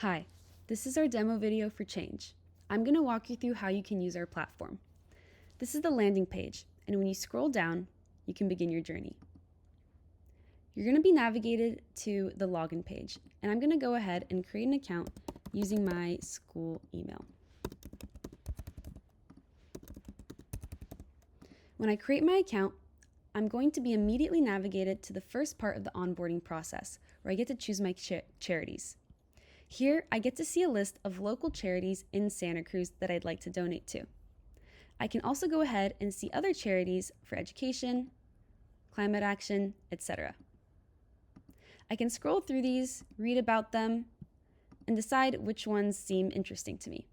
Hi, this is our demo video for Change. I'm going to walk you through how you can use our platform. This is the landing page, and when you scroll down, you can begin your journey. You're going to be navigated to the login page, and I'm going to go ahead and create an account using my school email. When I create my account, I'm going to be immediately navigated to the first part of the onboarding process, where I get to choose my charities. Here, I get to see a list of local charities in Santa Cruz that I'd like to donate to. I can also go ahead and see other charities for education, climate action, etc. I can scroll through these, read about them, and decide which ones seem interesting to me.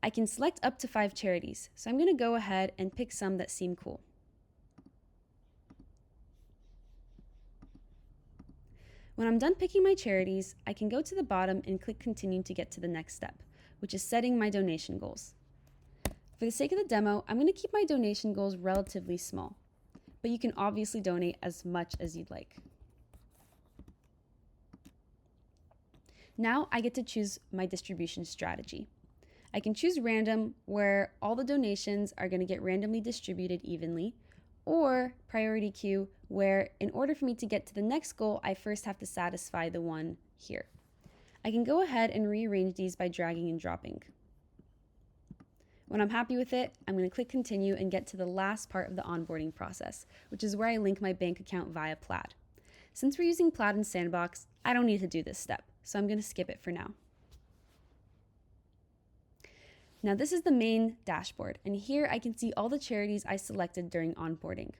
I can select up to 5 charities, so I'm going to go ahead and pick some that seem cool. When I'm done picking my charities, I can go to the bottom and click Continue to get to the next step, which is setting my donation goals. For the sake of the demo, I'm going to keep my donation goals relatively small, but you can obviously donate as much as you'd like. Now I get to choose my distribution strategy. I can choose random, where all the donations are going to get randomly distributed evenly, or priority queue, where in order for me to get to the next goal, I first have to satisfy the one here. I can go ahead and rearrange these by dragging and dropping. When I'm happy with it, I'm going to click continue and get to the last part of the onboarding process, which is where I link my bank account via Plaid. Since we're using Plaid and Sandbox, I don't need to do this step, so I'm going to skip it for now. Now this is the main dashboard, and here I can see all the charities I selected during onboarding.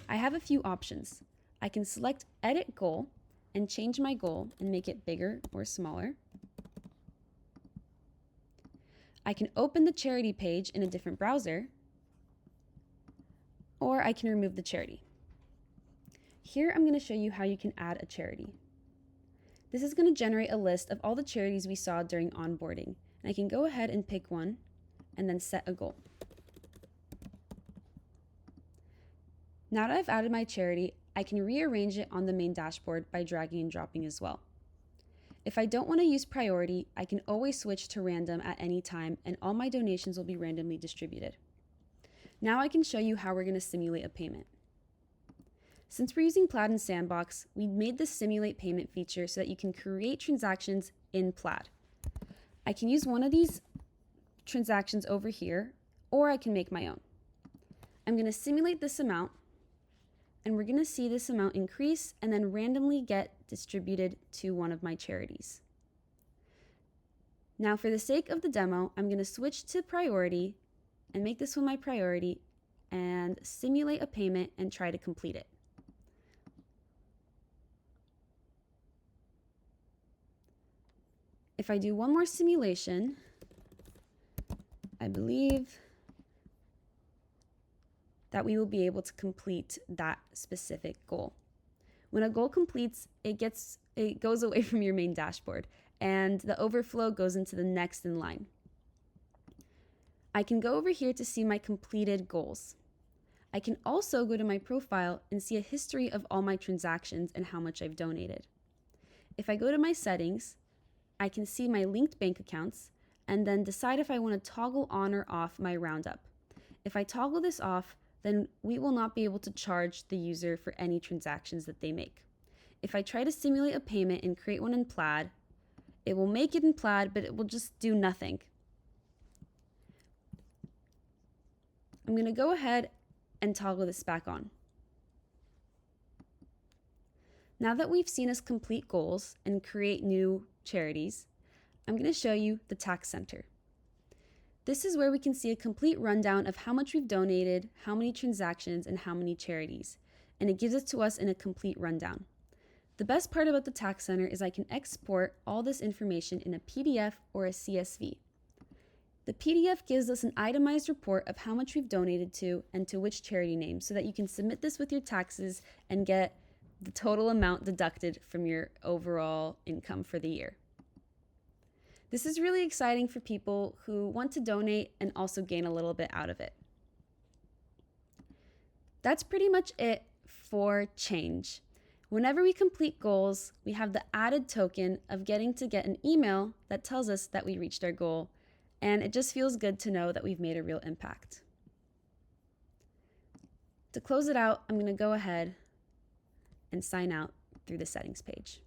I have a few options. I can select Edit Goal and change my goal and make it bigger or smaller. I can open the charity page in a different browser, or I can remove the charity. Here I'm going to show you how you can add a charity. This is going to generate a list of all the charities we saw during onboarding. I can go ahead and pick one and then set a goal. Now that I've added my charity, I can rearrange it on the main dashboard by dragging and dropping as well. If I don't want to use priority, I can always switch to random at any time, and all my donations will be randomly distributed. Now I can show you how we're going to simulate a payment. Since we're using Plaid and Sandbox, we made this simulate payment feature so that you can create transactions in Plaid. I can use one of these transactions over here, or I can make my own. I'm going to simulate this amount, and we're going to see this amount increase and then randomly get distributed to one of my charities. Now for the sake of the demo, I'm going to switch to priority and make this one my priority and simulate a payment and try to complete it. If I do one more simulation, I believe that we will be able to complete that specific goal. When a goal completes, it goes away from your main dashboard, and the overflow goes into the next in line. I can go over here to see my completed goals. I can also go to my profile and see a history of all my transactions and how much I've donated. If I go to my settings, I can see my linked bank accounts and then decide if I want to toggle on or off my roundup. If I toggle this off, then we will not be able to charge the user for any transactions that they make. If I try to simulate a payment and create one in Plaid, it will make it in Plaid, but it will just do nothing. I'm going to go ahead and toggle this back on. Now that we've seen us complete goals and create new charities, I'm going to show you the tax center. This is where we can see a complete rundown of how much we've donated, how many transactions, and how many charities, and it gives it to us in a complete rundown. The best part about the tax center is I can export all this information in a PDF or a CSV. The PDF gives us an itemized report of how much we've donated to and to which charity name, so that you can submit this with your taxes and get the total amount deducted from your overall income for the year. This is really exciting for people who want to donate and also gain a little bit out of it. That's pretty much it for Change. Whenever we complete goals, we have the added token of getting to get an email that tells us that we reached our goal, and it just feels good to know that we've made a real impact. To close it out, I'm going to go ahead and sign out through the settings page.